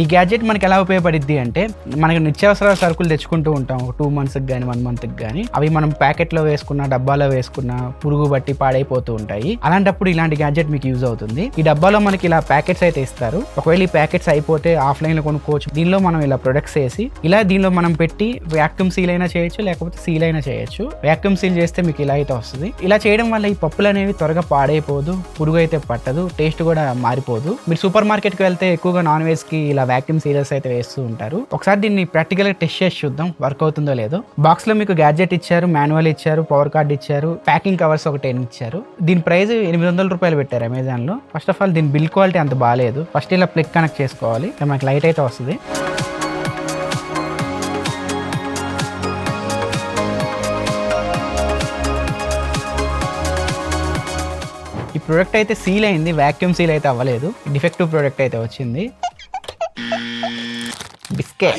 ఈ గ్యాడ్జెట్ మనకి ఎలా ఉపయోగపడిద్ది అంటే, మనకి నిత్యావసర సరుకులు తెచ్చుకుంటూ ఉంటాం 2 monthsకి కానీ 1 monthకి కానీ. అవి మనం ప్యాకెట్లో వేసుకున్న, డబ్బాలో వేసుకున్న పురుగు బట్టి పాడైపోతూ ఉంటాయి. అలాంటప్పుడు ఇలాంటి గ్యాడ్జెట్ మీకు యూజ్ అవుతుంది. ఈ డబ్బాలో మనకి ఇలా ప్యాకెట్స్ అయితే ఇస్తారు. ఒకవేళ ఈ ప్యాకెట్స్ అయిపోతే ఆఫ్లైన్లో కొనుక్కోవచ్చు. దీనిలో మనం ఇలా ప్రొడక్ట్స్ వేసి ఇలా దీనిలో మనం పెట్టి వ్యాక్యూమ్ సీల్ అయినా చేయొచ్చు, లేకపోతే సీల్ అయినా చేయొచ్చు. వ్యాక్యూమ్ సీల్ చేస్తే మీకు ఇలా అయితే వస్తుంది. ఇలా చేయడం వల్ల ఈ పప్పులు అనేవి త్వరగా పాడైపోదు, పురుగు అయితే పట్టదు, టేస్ట్ కూడా మారిపోదు. మీరు సూపర్ మార్కెట్కి వెళ్తే ఎక్కువగా నాన్ వెజ్ కి ఇలా వ్యాక్యూమ్ సీలర్స్ అయితే వేస్తూ ఉంటారు. ఒకసారి దీన్ని ప్రాక్టికల్ గా టెస్ట్ చేసి చూద్దాం వర్క్ అవుతుందో లేదో. బాక్స్ లో మీకు గ్యాడ్జెట్ ఇచ్చారు, మాన్యువల్ ఇచ్చారు, పవర్ కార్డ్ ఇచ్చారు, ప్యాకింగ్ కవర్స్ ఒక 10 ఇచ్చారు. దీని ప్రైస్ 800 రూపాయలు పెట్టారు అమెజాన్ లో. ఫస్ట్ ఆఫ్ ఆల్ దీని బిల్ క్వాలిటీ అంత బాగాలేదు. ఫస్ట్ ఇలా ప్లగ్ కనెక్ట్ చేసుకోవాలి, మనకి లైట్ అయితే వస్తుంది. ఈ ప్రోడక్ట్ అయితే సీల్ అయింది, వాక్యూమ్ సీల్ అయితే అవ్వలేదు. డిఫెక్టివ్ ప్రోడక్ట్ అయితే వచ్చింది. బిస్కెట్.